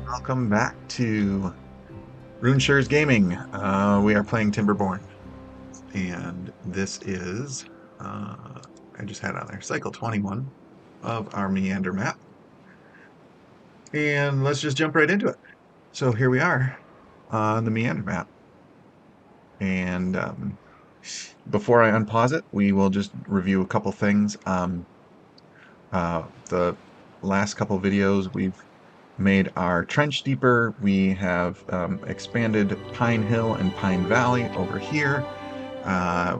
Welcome back to RuneShares Gaming. We are playing Timberborn, and this is I just had on there cycle 21 of our Meander map, and let's just jump right into it. So here we are on the Meander map, and before I unpause it, we will just review a couple things. The last couple videos we've made our trench deeper. We have expanded Pine Hill and Pine Valley over here.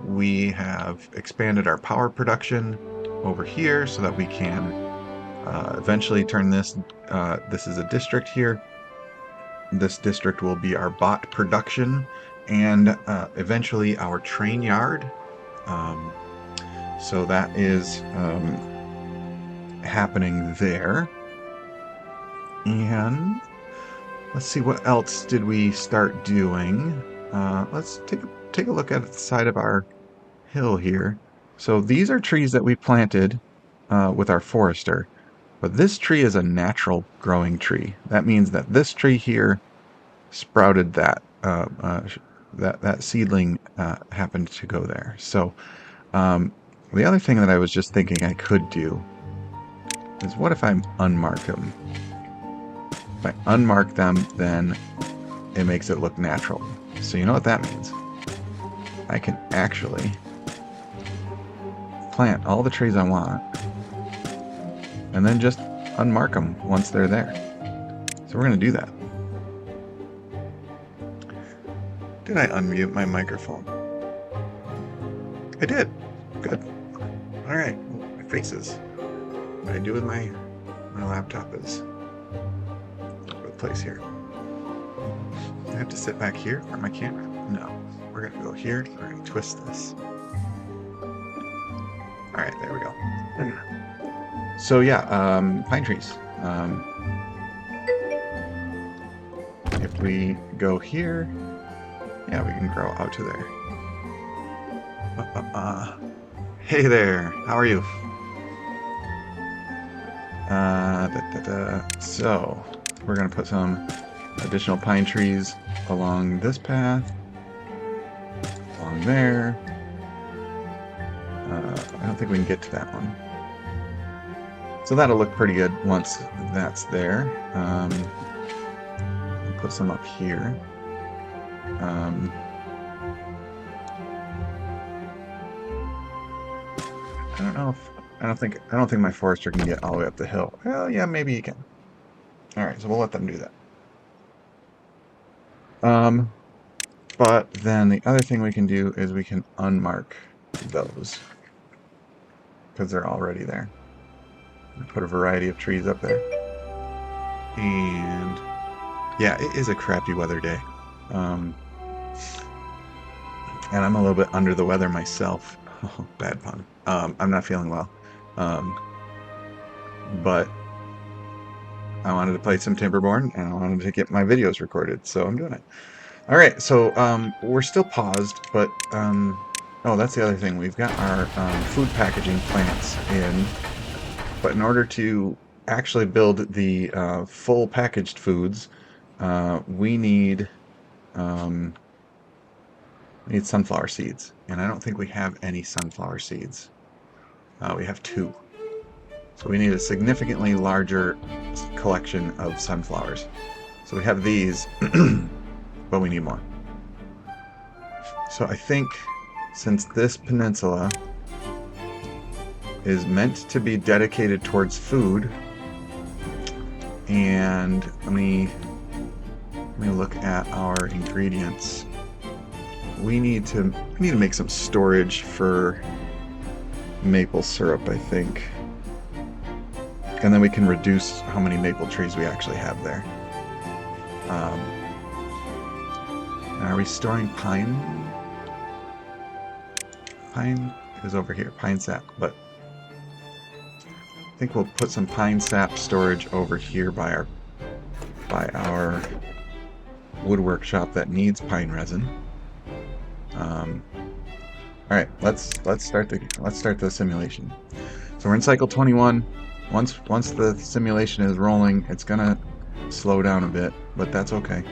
We have expanded our power production over here so that we can eventually turn this. This is a district here. This district will be our bot production and eventually our train yard. So that is happening there. And let's see, what else did we start doing? Let's take a look at the side of our hill here. So these are trees that we planted with our forester, but this tree is a natural growing tree. That means that this tree here sprouted that that seedling happened to go there. So the other thing that I was just thinking I could do is, what if I unmark them? If I unmark them, then it makes it look natural. So you know what that means? I can actually plant all the trees I want and then just unmark them once they're there. So we're going to do that. Did I unmute my microphone? I did. Good. All right. My faces. What I do with my laptop is place here. I have to sit back here for my camera? No. We're going to go here. We're going to twist this. All right, there we go. So yeah, pine trees. If we go here, yeah, we can grow out to there. Hey there, how are you? So we're going to put some additional pine trees along this path, along there. I don't think we can get to that one. So that'll look pretty good once that's there. Put some up here. I don't know if I don't think my forester can get all the way up the hill. Well, yeah, maybe he can. All right, so we'll let them do that. But then the other thing we can do is we can unmark those because they're already there. Put a variety of trees up there. And yeah, it is a crappy weather day. And I'm a little bit under the weather myself. Oh, bad pun. I'm not feeling well. But I wanted to play some Timberborn and I wanted to get my videos recorded, so I'm doing it. All right, so we're still paused, but oh, that's the other thing. We've got our food packaging plants in, but in order to actually build the full packaged foods, we need sunflower seeds, and I don't think we have any sunflower seeds. We have 2. So we need a significantly larger collection of sunflowers. So we have these, but we need more. So I think since this peninsula is meant to be dedicated towards food, and let me look at our ingredients. We need to make some storage for maple syrup, I think. And then we can reduce how many maple trees we actually have there. Are we storing pine? Pine is over here, pine sap, but I think we'll put some pine sap storage over here by our woodwork shop that needs pine resin. All right, let's start the simulation. So we're in cycle 21. Once the simulation is rolling, it's gonna slow down a bit, but that's okay.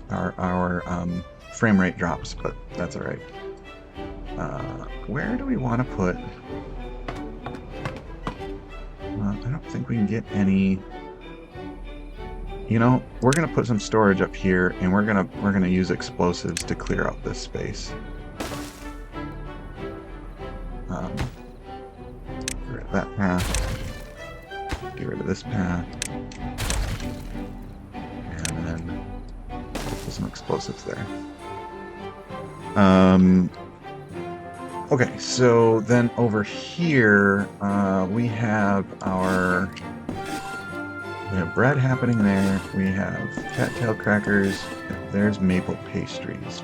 Our frame rate drops, but that's all right. Where do we want to put? I don't think we can get any. You know, we're gonna put some storage up here, and we're gonna use explosives to clear out this space. Get rid of that path. Get rid of this path, and then put some explosives there. Okay, so then over here, we have bread happening there. We have cattail crackers. And there's maple pastries.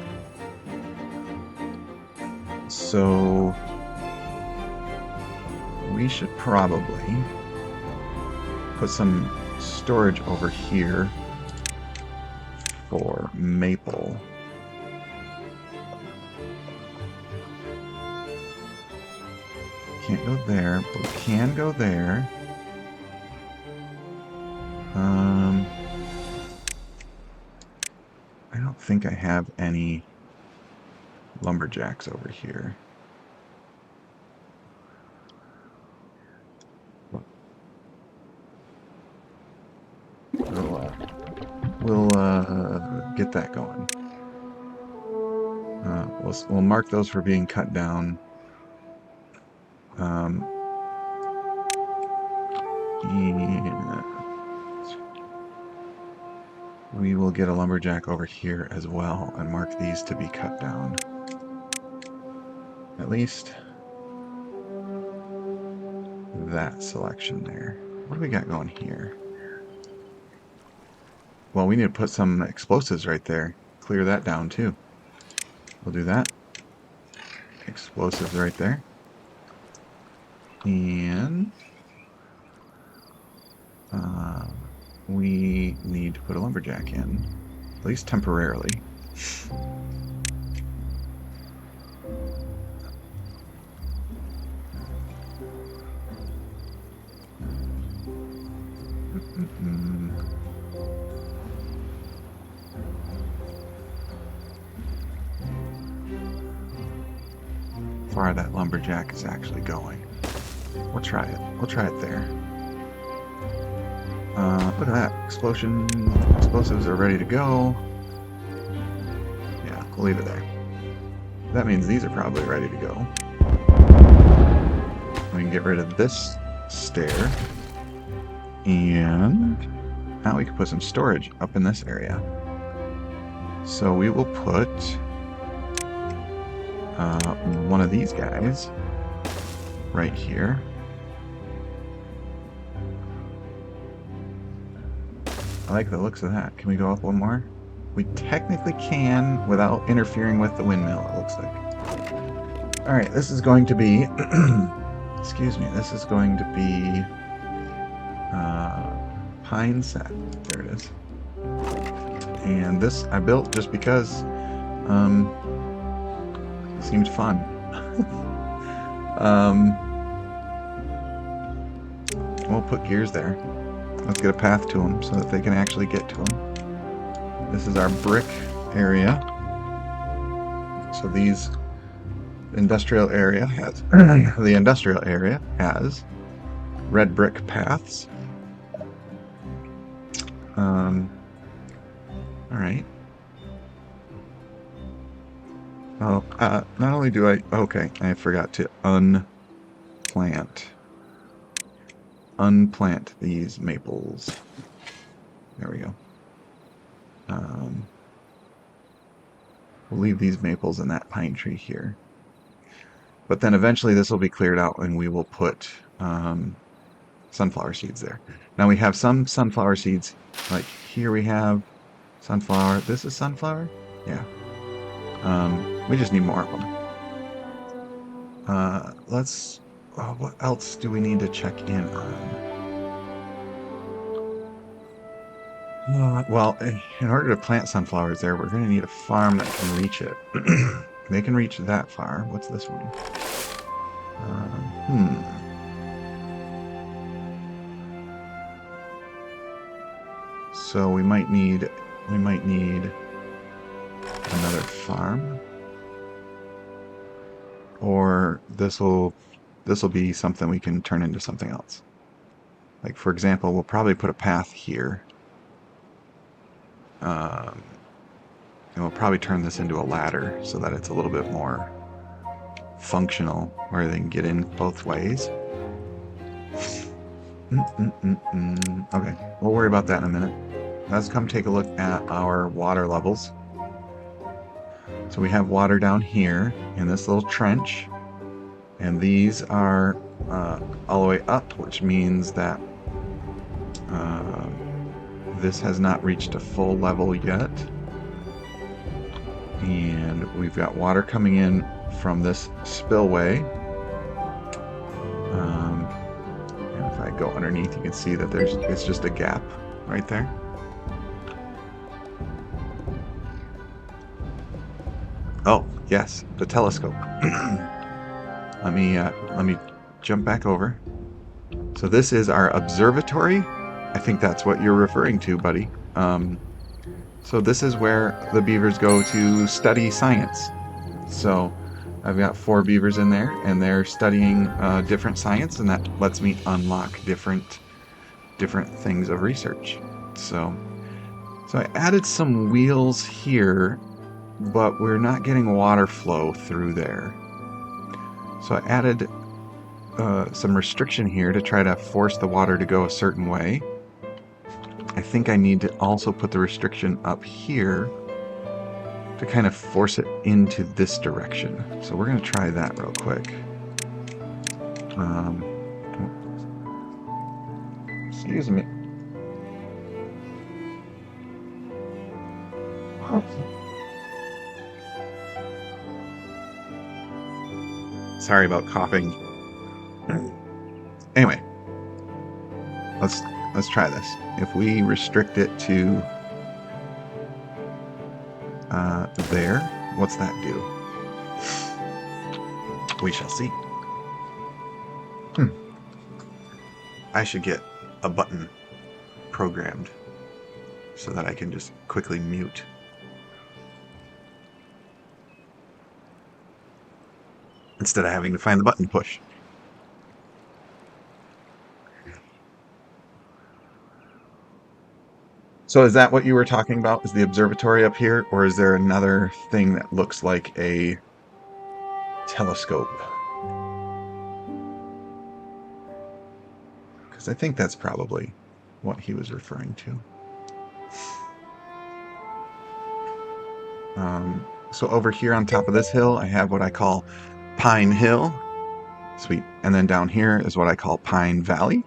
So we should probably put some storage over here for maple. Can't go there, but we can go there. I don't think I have any lumberjacks over here. We'll get that going. We'll mark those for being cut down. And we will get a lumberjack over here as well and mark these to be cut down. At least that selection there. What do we got going here? Well, we need to put some explosives right there. Clear that down too. We'll do that. Explosives right there. And we need to put a lumberjack in, at least temporarily. How far that lumberjack is actually going. We'll try it. We'll try it there. Look at that. Explosives are ready to go. Yeah, we'll leave it there. That means these are probably ready to go. We can get rid of this stair. And now we can put some storage up in this area. So we will put one of these guys right here. I like the looks of that. Can we go up one more? We technically can without interfering with the windmill, it looks like. Alright, this is going to be... excuse me, this is going to be... pine set. There it is. And this I built just because it seemed fun. We'll put gears there. Let's get a path to them so that they can actually get to them. This is our brick area. So these industrial area has the industrial area has red brick paths. All right. Oh, not only do I I forgot to unplant these maples. There we go. We'll leave these maples in that pine tree here. But then eventually this will be cleared out and we will put sunflower seeds there. Now we have some sunflower seeds. Like here we have sunflower. This is sunflower? Yeah. We just need more of them. What else do we need to check in on? Well, in order to plant sunflowers there, we're going to need a farm that can reach it. They can reach that far. What's this one? So we might need another farm, or this will be something we can turn into something else. Like, for example, we'll probably put a path here. And we'll probably turn this into a ladder so that it's a little bit more functional, where they can get in both ways. Okay, we'll worry about that in a minute. Let's come take a look at our water levels. So we have water down here in this little trench, and these are all the way up, which means that this has not reached a full level yet. And we've got water coming in from this spillway. And if I go underneath, you can see that it's just a gap right there. Oh, yes, the telescope. Let me jump back over. So this is our observatory. I think that's what you're referring to, buddy. So this is where the beavers go to study science. So I've got 4 beavers in there, and they're studying different science, and that lets me unlock different things of research. So I added some wheels here, but we're not getting water flow through there. So I added some restriction here to try to force the water to go a certain way. I think I need to also put the restriction up here to kind of force it into this direction. So we're going to try that real quick. Excuse me. Sorry about coughing. Anyway, let's try this. If we restrict it to there, what's that do? We shall see. I should get a button programmed so that I can just quickly mute. Instead of having to find the button to push. So is that what you were talking about? Is the observatory up here? Or is there another thing that looks like a telescope? Because I think that's probably what he was referring to. So over here on top of this hill, I have what I call Pine Hill. Sweet. And then down here is what I call Pine Valley.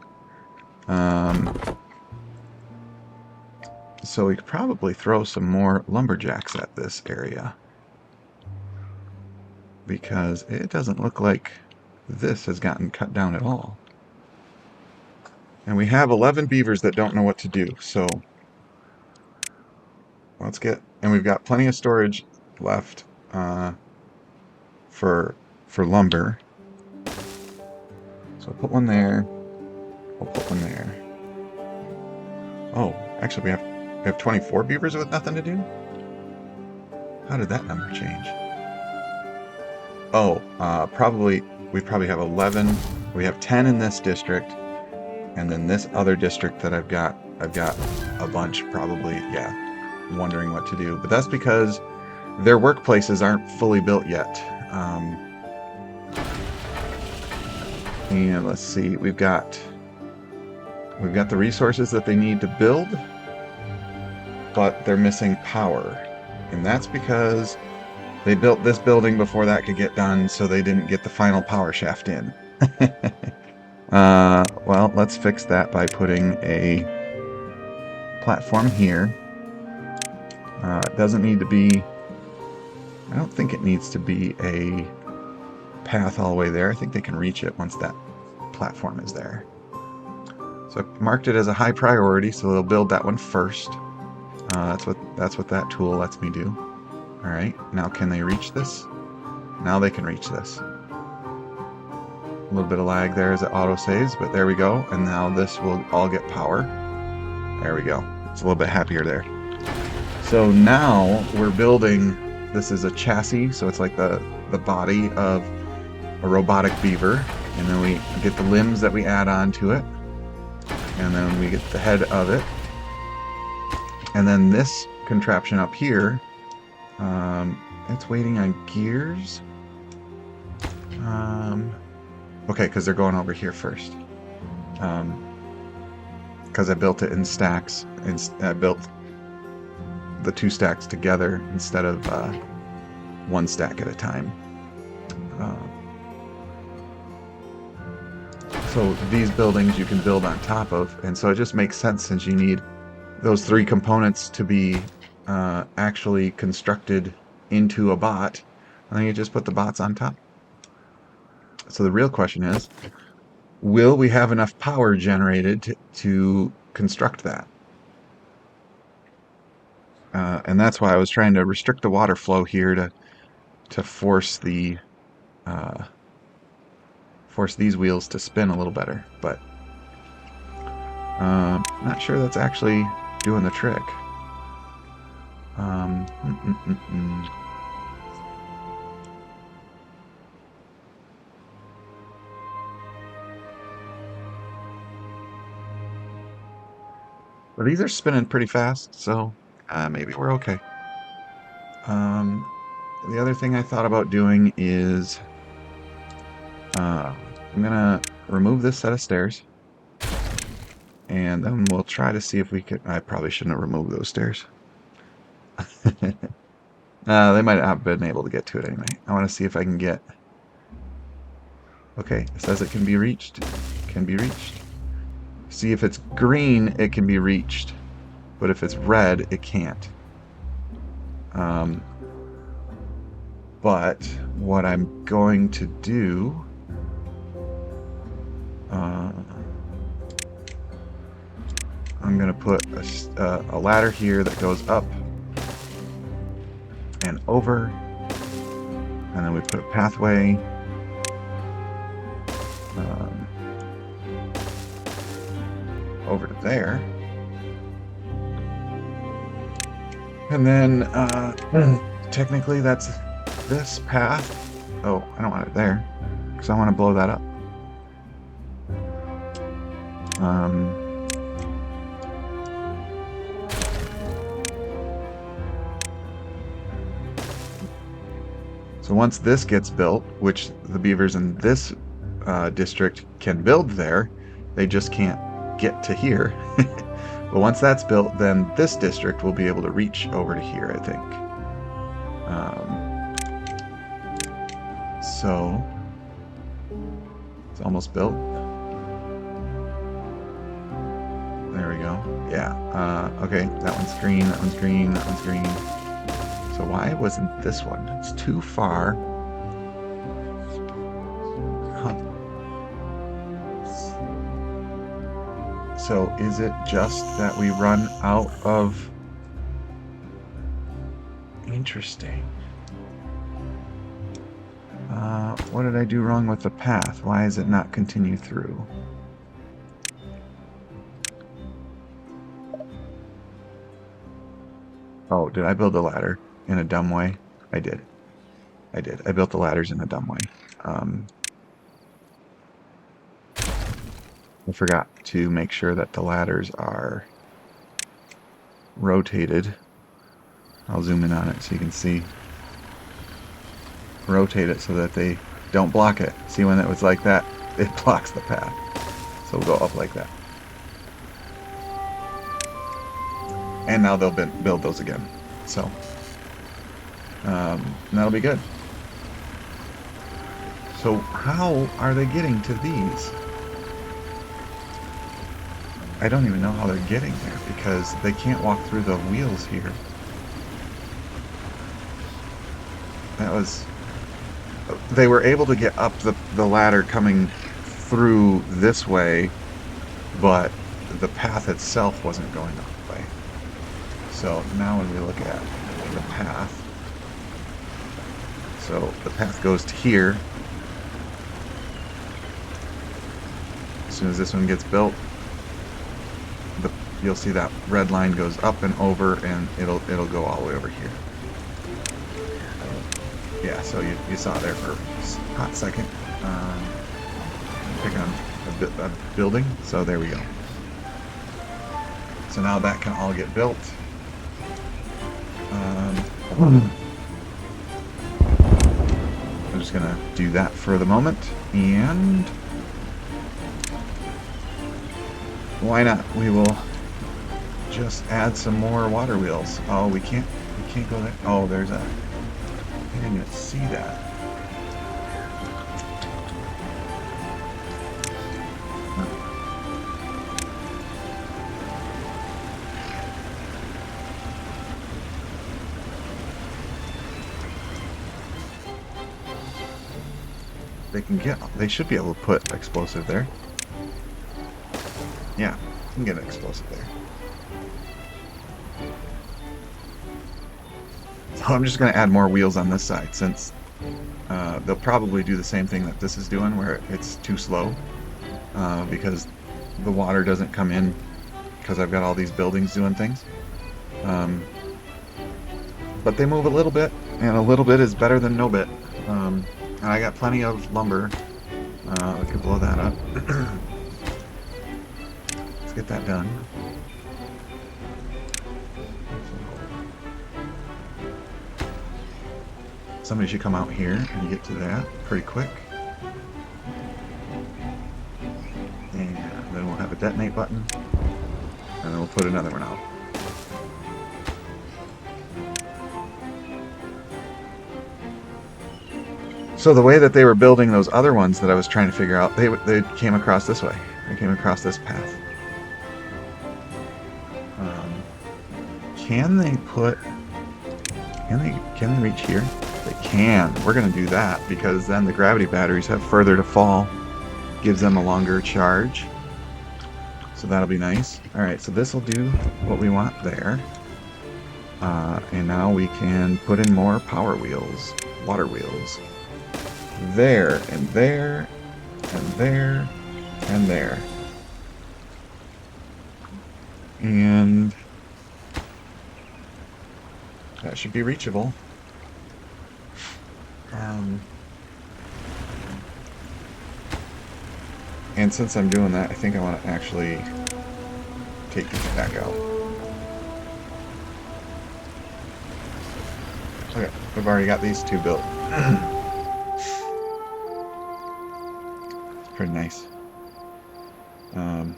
So we could probably throw some more lumberjacks at this area, because it doesn't look like this has gotten cut down at all. And we have 11 beavers that don't know what to do, so let's get... And we've got plenty of storage left for lumber. So I'll put one there. I'll put one there. Oh, actually we have 24 beavers with nothing to do? How did that number change? Oh, we probably have 11. We have 10 in this district, and then this other district that I've got a bunch probably, yeah, wondering what to do. But that's because their workplaces aren't fully built yet. And let's see, we've got the resources that they need to build, but they're missing power. And that's because they built this building before that could get done, so they didn't get the final power shaft in. Well, let's fix that by putting a platform here. It doesn't need to be... I don't think it needs to be a path all the way there. I think they can reach it once that platform is there. So I marked it as a high priority, so they'll build that one first. That's what that tool lets me do. All right, now can they reach this? Now they can reach this. A little bit of lag there as it auto saves, but there we go. And now this will all get power. There we go. It's a little bit happier there. So now we're building, this is a chassis, so it's like the body of a robotic beaver, and then we get the limbs that we add on to it, and then we get the head of it, and then this contraption up here, it's waiting on gears. Okay, because they're going over here first. Because I built it in stacks, and I built the 2 stacks together instead of 1 stack at a time. So these buildings you can build on top of, and so it just makes sense since you need those 3 components to be actually constructed into a bot, and then you just put the bots on top. So the real question is, will we have enough power generated to construct that? And that's why I was trying to restrict the water flow here to force the force these wheels to spin a little better, but not sure that's actually doing the trick. Well, these are spinning pretty fast, so maybe we're okay. The other thing I thought about doing is I'm gonna remove this set of stairs, and then we'll try to see if we could. I probably shouldn't have removed those stairs. They might not have been able to get to it anyway. I want to see if I can get. Okay, it says it can be reached. Can be reached. See, if it's green, it can be reached, but if it's red, it can't. But what I'm going to do, I'm going to put a ladder here that goes up and over, and then we put a pathway over to there, and then technically that's this path. Oh, I don't want it there because I want to blow that up. So once this gets built, which the beavers in this district can build there, they just can't get to here. But once that's built, then this district will be able to reach over to here, I think. So it's almost built. There we go. Yeah. Okay, that one's green, that one's green, that one's green. So why wasn't this one? It's too far. Huh. So is it just that we run out of... Interesting. What did I do wrong with the path? Why is it not continue through? Oh, did I build a ladder in a dumb way? I did. I did. I built the ladders in a dumb way. I forgot to make sure that the ladders are rotated. I'll zoom in on it so you can see. Rotate it so that they don't block it. See, when it was like that, it blocks the path. So we'll go up like that. And now they'll build those again. So that'll be good. So how are they getting to these? I don't even know how they're getting there because they can't walk through the wheels here. That was... They were able to get up the ladder coming through this way, but the path itself wasn't going that way. So now when we look at the path, so the path goes to here. As soon as this one gets built, you'll see that red line goes up and over, and it'll go all the way over here. Yeah, so you saw it there for a hot second. Pick on a building, so there we go. So now that can all get built. I'm just gonna do that for the moment, and why not? We will just add some more water wheels. Oh, we can't go there. Oh, there's a. I didn't even see that. They should be able to put explosive there. Yeah, you can get an explosive there. So I'm just going to add more wheels on this side, since they'll probably do the same thing that this is doing, where it's too slow because the water doesn't come in because I've got all these buildings doing things. But they move a little bit, and a little bit is better than no bit. And I got plenty of lumber. I could blow that up. Let's get that done. Somebody should come out here and get to that pretty quick. And then we'll have a detonate button. And then we'll put another one out. So the way that they were building those other ones that I was trying to figure out, they came across this way. They came across this path. Can they reach here? They can. We're going to do that, because then the gravity batteries have further to fall. Gives them a longer charge. So that'll be nice. Alright, so this will do what we want there. And now we can put in more power wheels, water wheels. There, and there, and there, and there. And that should be reachable. And since I'm doing that, I think I want to actually take these back out. Okay, we've already got these two built. It's pretty nice. So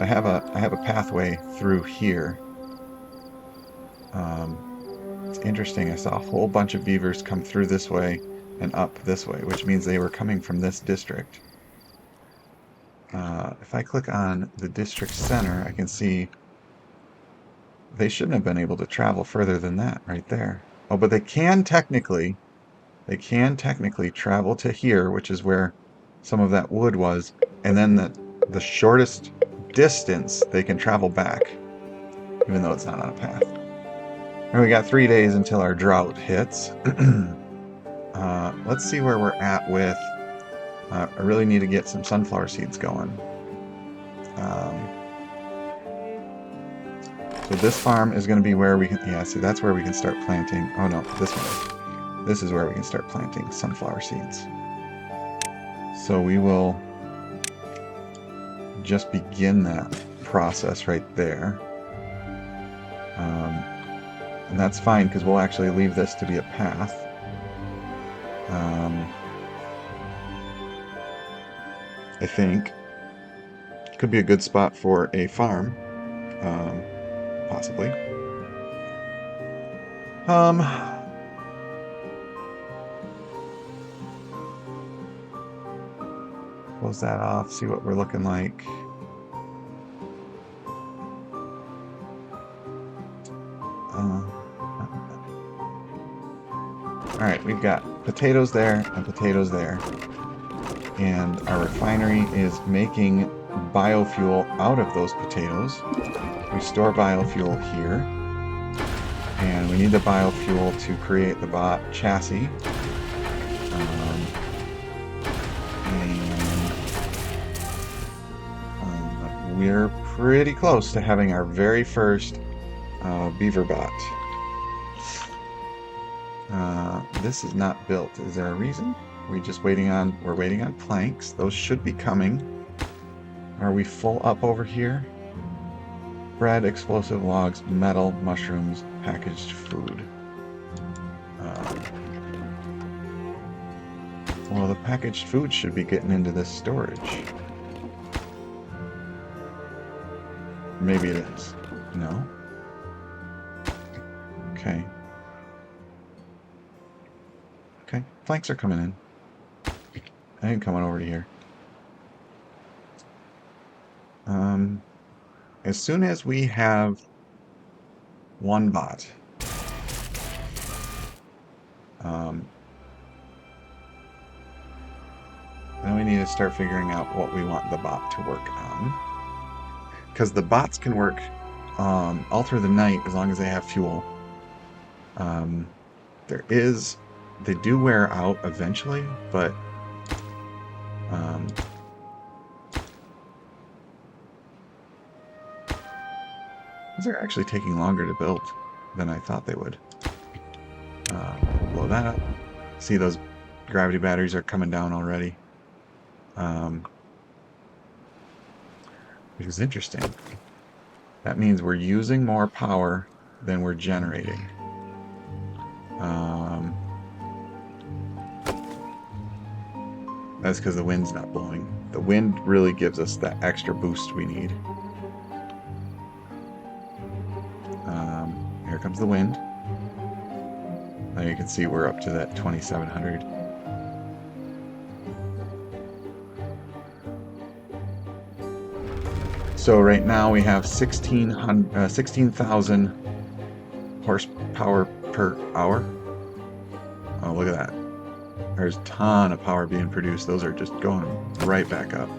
I have a pathway through here. It's interesting. I saw a whole bunch of beavers come through this way and up this way, which means they were coming from this district. If I click on the district center, I can see they shouldn't have been able to travel further than that right there. Oh, but they can technically travel to here, which is where some of that wood was, and then the shortest distance they can travel back, even though it's not on a path. And we got 3 days until our drought hits. Let's see where we're at with... I really need to get some sunflower seeds going. So this farm is going to be where we can... Yeah, see, that's where we can start planting... Oh, no, this one. This is where we can start planting sunflower seeds. So we will just begin that process right there. And that's fine, because we'll actually leave this to be a path. I think could be a good spot for a farm, possibly. Close that off, see what we're looking like. Alright, we've got potatoes there and potatoes there. And our refinery is making biofuel out of those potatoes. We store biofuel here. And we need the biofuel to create the chassis. And we're pretty close to having our very first beaver bot. This is not built. Is there a reason? We're waiting on planks. Those should be coming. Are we full up over here? Bread, explosive logs, metal, mushrooms, packaged food. Well, the packaged food should be getting into this storage. Maybe it is. No? Okay. Okay, planks are coming in. I ain't coming over to here. As soon as we have one bot, then we need to start figuring out what we want the bot to work on. Because the bots can work all through the night as long as they have fuel. They do wear out eventually, but these are actually taking longer to build than I thought they would. We'll blow that up. See, those gravity batteries are coming down already. Which is interesting. That means we're using more power than we're generating. That's because the wind's not blowing. The wind really gives us that extra boost we need. Here comes the wind. Now you can see we're up to that 2700. So right now we have 16,000 horsepower per hour. Oh, look at that. There's a ton of power being produced. Those are just going right back up.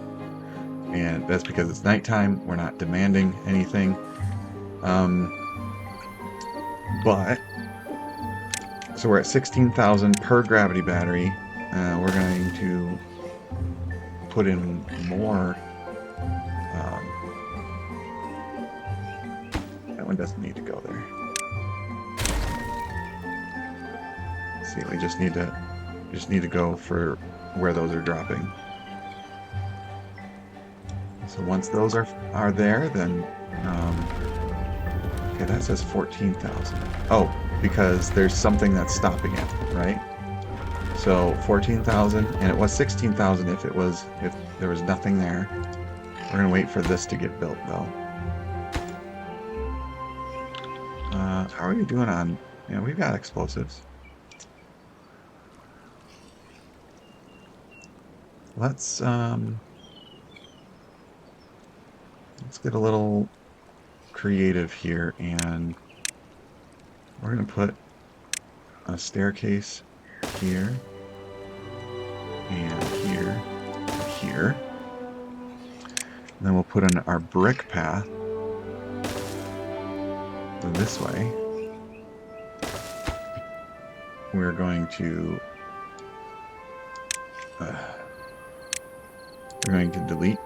And that's because it's nighttime. We're not demanding anything. So we're at 16,000 per gravity battery. We're going to put in more. That one doesn't need to go there. See, we just need to go for where those are dropping. So once those are there, then okay, that says 14,000. Oh, because there's something that's stopping it, right? So 14,000, and it was 16,000 if there was nothing there. We're gonna wait for this to get built though. How are you doing on? Yeah, we've got explosives. Let's get a little creative here, and we're going to put a staircase here, and here, and here. And then we'll put in our brick path this way. We're going to delete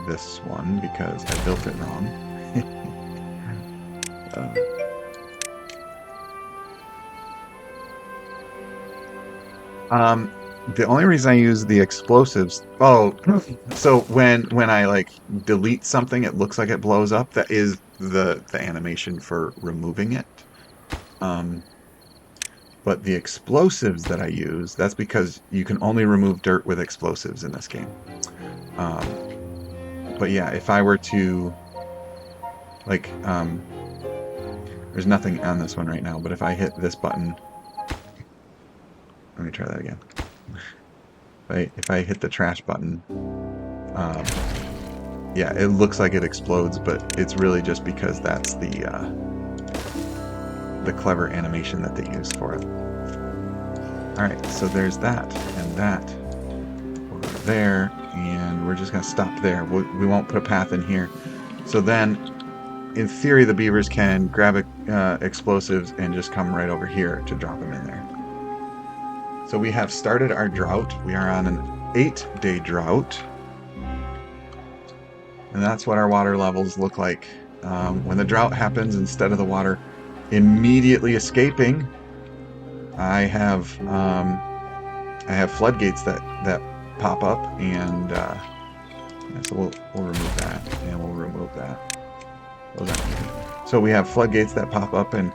this one because I built it wrong. The only reason I use the explosives, so when I like delete something, it looks like it blows up. That is the animation for removing it. But the explosives that I use, that's because you can only remove dirt with explosives in this game. But yeah, if I were to, like, there's nothing on this one right now, but if I hit this button, let me try that again. If I hit the trash button, yeah, it looks like it explodes, but it's really just because that's the clever animation that they use for it. Alright, so there's that, and that. We'll go there, and we're just going to stop there. We won't put a path in here. So then, in theory, the beavers can grab explosives and just come right over here to drop them in there. So we have started our drought. We are on an 8-day drought. And that's what our water levels look like. When the drought happens, instead of the water immediately escaping, I have floodgates that pop up, and yeah, so we'll remove that, and we'll remove that. So we have floodgates that pop up and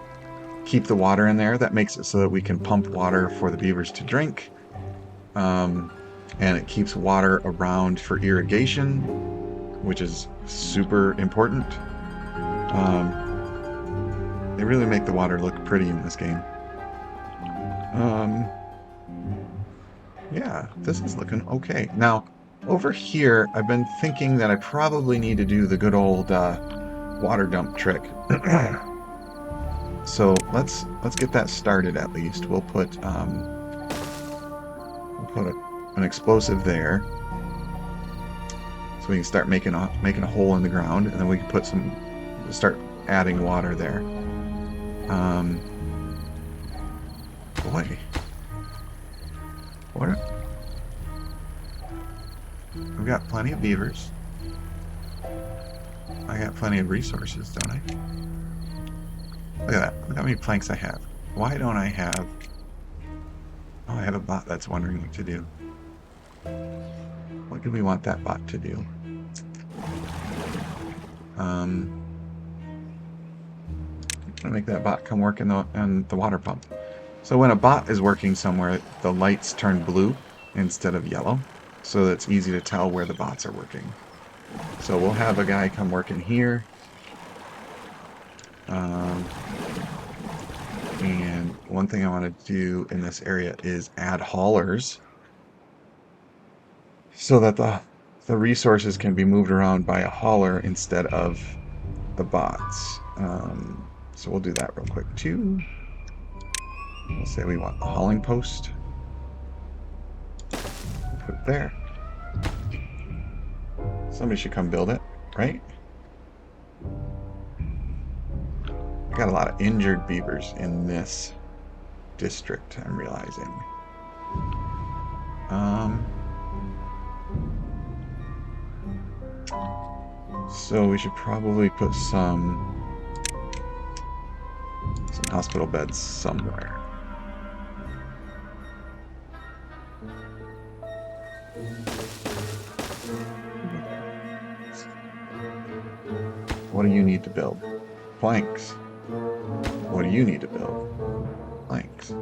keep the water in there. That makes it so that we can pump water for the beavers to drink, and it keeps water around for irrigation, which is super important. They really make the water look pretty in this game. Yeah, this is looking okay. Now, over here, I've been thinking that I probably need to do the good old water dump trick. So let's get that started at least. We'll put an explosive there, so we can start making a hole in the ground, and then we can start adding water there. Boy. What? We've got plenty of beavers. I got plenty of resources, don't I? Look at that. Look how many planks I have. Why don't I have... Oh, I have a bot that's wondering what to do. What do we want that bot to do? I'm gonna make that bot come work in the water pump. So when a bot is working somewhere, the lights turn blue instead of yellow, so that it's easy to tell where the bots are working. So we'll have a guy come work in here. And one thing I want to do in this area is add haulers, so that the resources can be moved around by a hauler instead of the bots. So we'll do that real quick too. We'll say we want the hauling post. We'll put it there. Somebody should come build it, right? I got a lot of injured beavers in this district, I'm realizing. So we should probably put some hospital beds somewhere. What do you need to build? Planks. What do you need to build? Planks.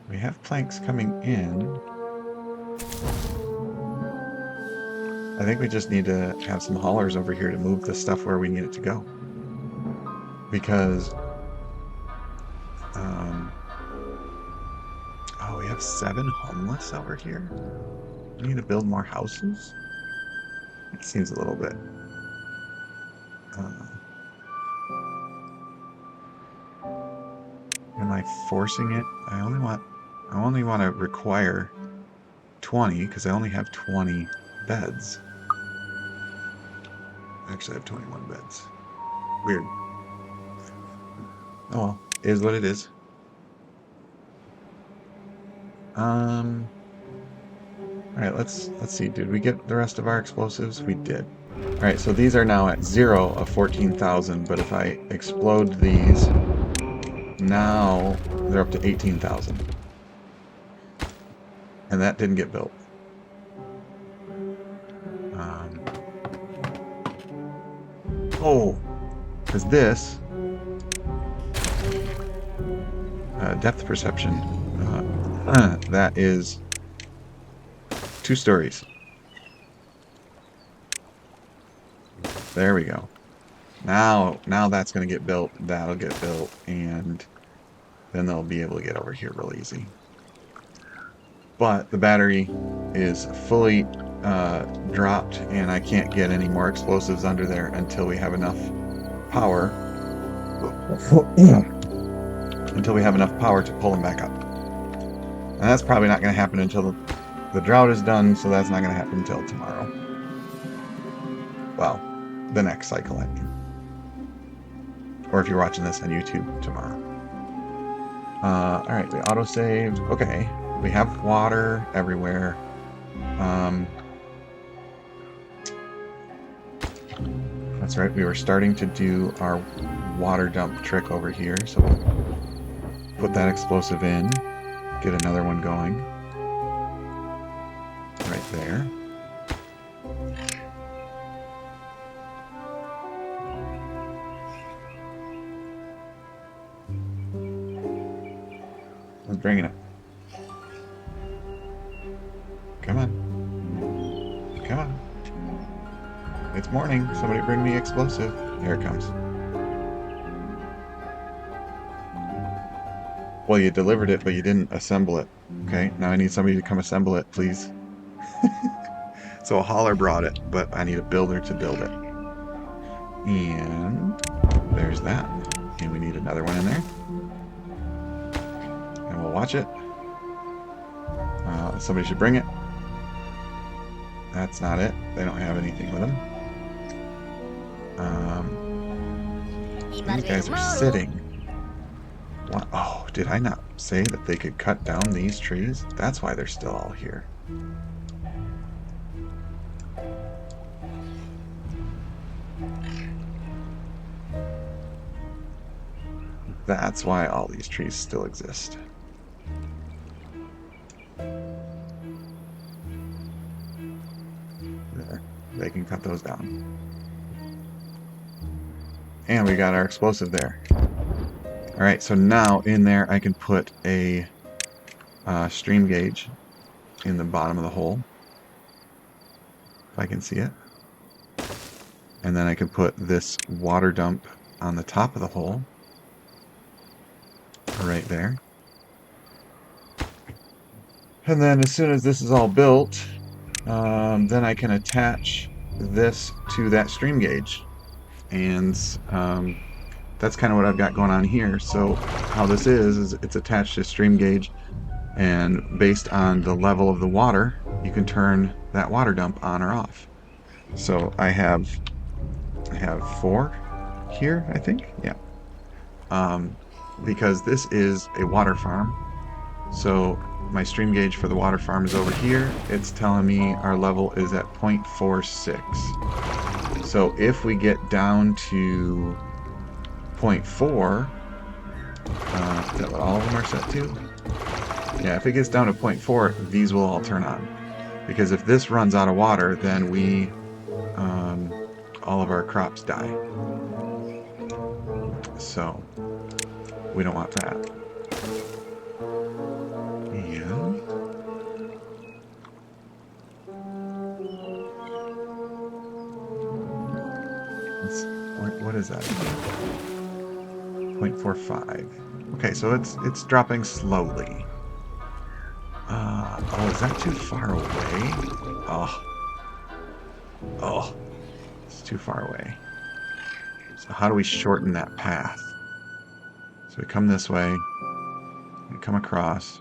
We have planks coming in. I think we just need to have some haulers over here to move the stuff where we need it to go. Because oh, we have 7 homeless over here. We need to build more houses? It seems a little bit am I forcing it? I only want to require 20 because I only have 20 beds. Actually, I have 21 beds. Weird. Oh well, it is what it is. Alright, let's see. Did we get the rest of our explosives? We did. Alright, so these are now at 0 of 14,000, but if I explode these, now they're up to 18,000. And that didn't get built. Oh, because this depth perception, that is 2 stories. There we go. Now that's going to get built. That'll get built, and then they'll be able to get over here real easy. But the battery is fully dropped, and I can't get any more explosives under there until we have enough power. Until we have enough power to pull them back up. And that's probably not going to happen until the drought is done, so that's not going to happen until tomorrow. Well, the next cycle, I mean. Or if you're watching this on YouTube, tomorrow. Alright, we auto-saved. Okay, we have water everywhere. That's right, we were starting to do our water dump trick over here, so we'll put that explosive in, get another one going. Right there. I'm bringing it. Come on. Come on. It's morning. Somebody bring me explosive. Here it comes. Well, you delivered it, but you didn't assemble it. Okay, now I need somebody to come assemble it, please. So a hauler brought it, but I need a builder to build it. And there's that. And we need another one in there. And we'll watch it. Somebody should bring it. That's not it. They don't have anything with them. These guys are sitting. What? Oh, did I not say that they could cut down these trees? That's why they're still all here. That's why all these trees still exist. There. They can cut those down. And we got our explosive there. Alright, so now in there I can put a stream gauge in the bottom of the hole. If I can see it. And then I can put this water dump on the top of the hole. Right there. And then as soon as this is all built, then I can attach this to that stream gauge. And that's kind of what I've got going on here. So how this is it's attached to stream gauge, and based on the level of the water, you can turn that water dump on or off. So I have 4 here, I think. Yeah. Because this is a water farm, so my stream gauge for the water farm is over here. It's telling me our level is at 0.46. So if we get down to 0.4, is that what all of them are set to? Yeah, if it gets down to 0.4, these will all turn on. Because if this runs out of water, then we, all of our crops die. So we don't want that. And what is that? 0.45. Okay, so it's dropping slowly. Oh, is that too far away? Oh, it's too far away. So how do we shorten that path? So we come this way, we come across.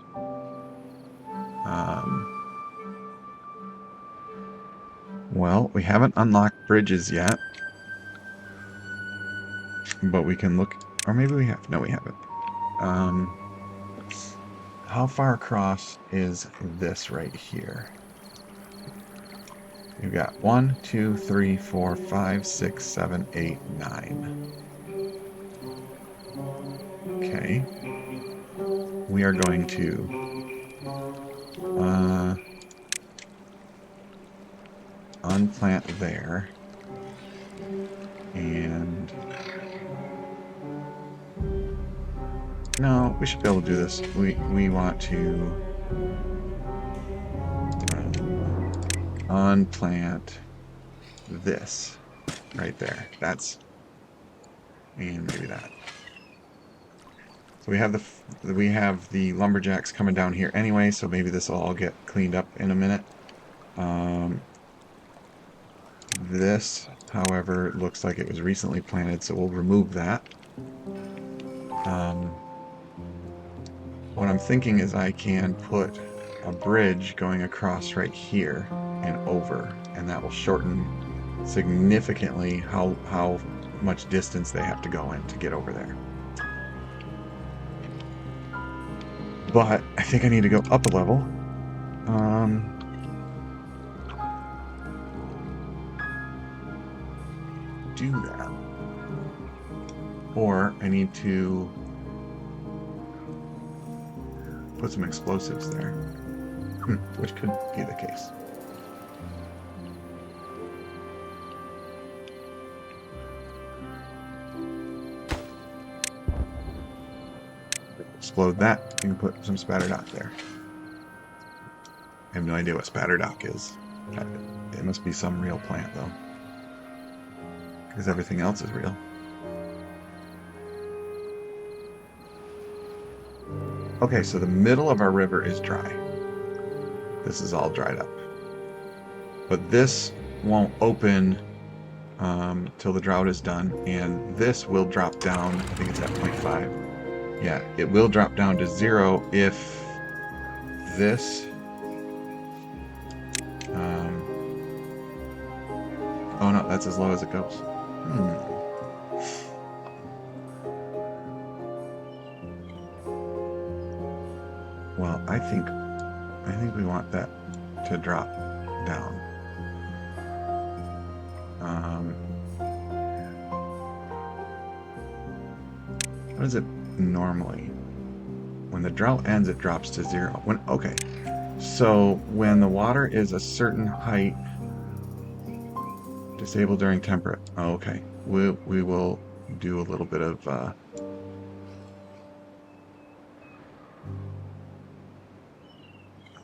Well, we haven't unlocked bridges yet, but we can look, or maybe we have. No, we haven't. How far across is this right here? You've got 1, 2, 3, 4, 5, 6, 7, 8, 9. Okay. We are going to unplant there, and no, we should be able to do this. We want to unplant this right there. That's, and maybe that. So we have the lumberjacks coming down here anyway, so maybe this will all get cleaned up in a minute. This, however, looks like it was recently planted, so we'll remove that. What I'm thinking is I can put a bridge going across right here and over, and that will shorten significantly how much distance they have to go in to get over there. But I think I need to go up a level. Do that. Or I need to put some explosives there, which could be the case. Explode that, you can put some spatterdock there. I have no idea what spatterdock is. It must be some real plant, though. Because everything else is real. Okay, so the middle of our river is dry. This is all dried up. But this won't open till the drought is done, and this will drop down. I think it's at 0.5. Yeah, it will drop down to 0 if this... oh no, that's as low as it goes. Well, I think we want that to drop down. What is it normally? When the drought ends, it drops to 0. Okay, so when the water is a certain height, disable during temperate. Oh, okay, we will do a little bit of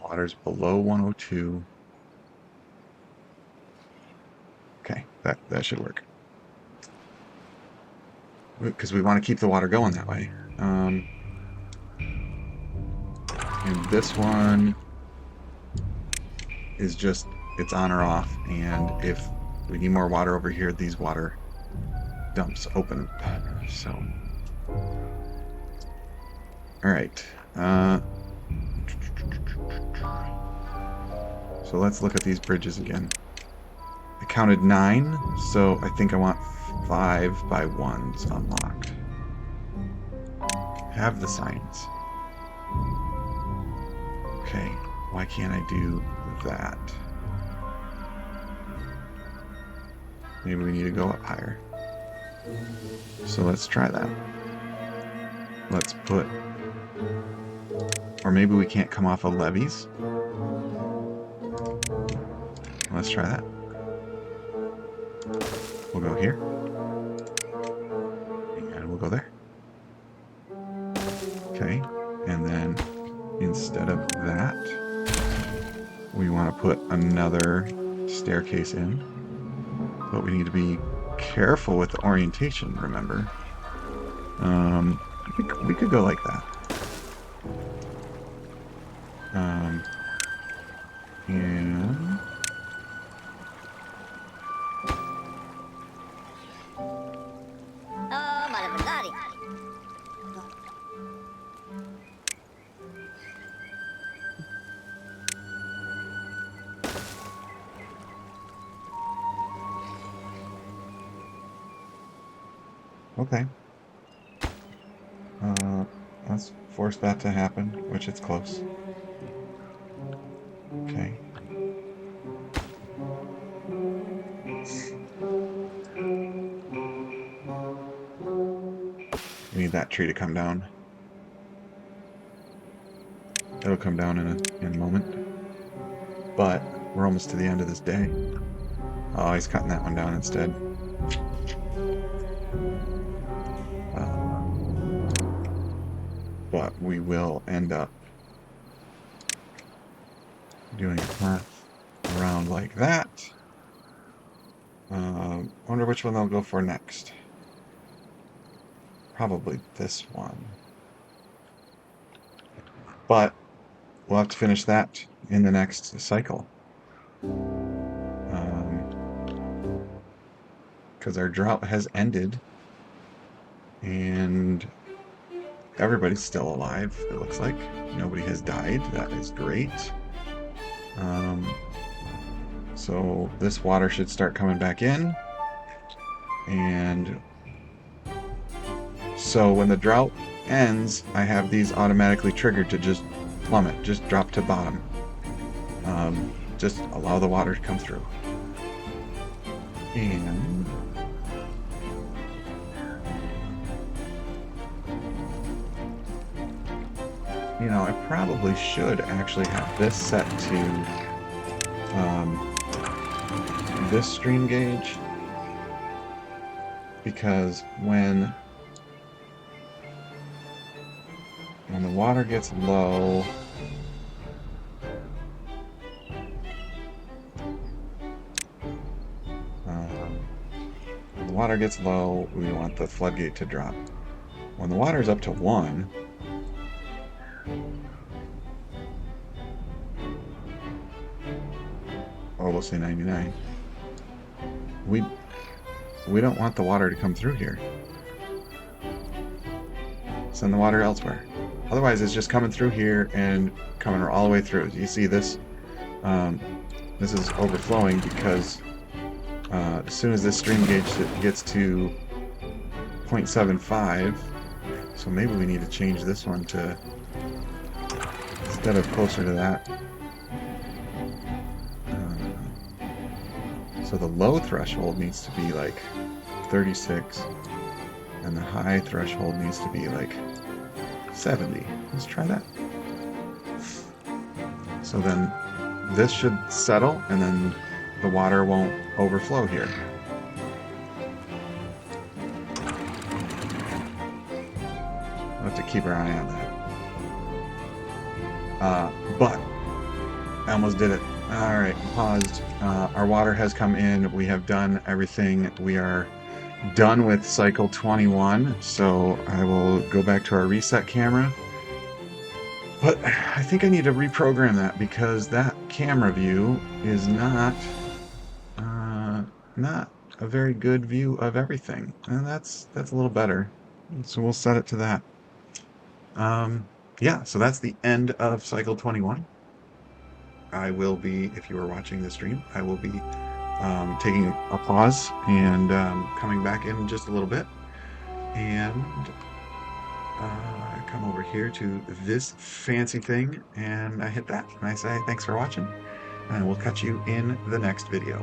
water's below 102. Okay, that should work. Because we want to keep the water going that way. And this one is just, it's on or off. And if we need more water over here, these water dumps open. So, all right. So let's look at these bridges again. I counted 9, so I think I want 5 by 1s unlocked. Have the signs. Okay, why can't I do that? Maybe we need to go up higher. So let's try that. Let's put... Or maybe we can't come off of levees. Let's try that. We'll go here. And we'll go there. Okay, and then instead of that, we want to put another staircase in. But we need to be careful with the orientation, remember. We could go like that. And... okay. Let's force that to happen, which it's close. Okay. We need that tree to come down. It'll come down in a moment. But we're almost to the end of this day. Oh, he's cutting that one down instead. But we will end up doing a path around like that. Wonder which one they'll go for next. Probably this one. But we'll have to finish that in the next cycle. Because our drought has ended. And everybody's still alive, it looks like. Nobody has died. That is great. So this water should start coming back in. And so when the drought ends, I have these automatically triggered to just plummet, just drop to bottom. Just allow the water to come through. And you know, I probably should actually have this set to this stream gauge, because when the water gets low, when the water gets low, we want the floodgate to drop. When the water is up to 1, or we'll say 99, we don't want the water to come through here. Send the water elsewhere. Otherwise, it's just coming through here and coming all the way through. You see this? This is overflowing because as soon as this stream gauge gets to 0.75, so maybe we need to change this one to, instead of closer to that. So the low threshold needs to be like 36, and the high threshold needs to be like 70. Let's try that. So then this should settle, and then the water won't overflow here. We'll have to keep our eye on that. But I almost did it. All right, paused. Our water has come in. We have done everything. We are done with cycle 21. So I will go back to our reset camera. But I think I need to reprogram that, because that camera view is not a very good view of everything, and that's a little better. So we'll set it to that. Yeah, so that's the end of cycle 21. I will be, if you are watching the stream, I will be taking a pause and coming back in just a little bit, and come over here to this fancy thing, and I hit that, and I say thanks for watching, and we'll catch you in the next video.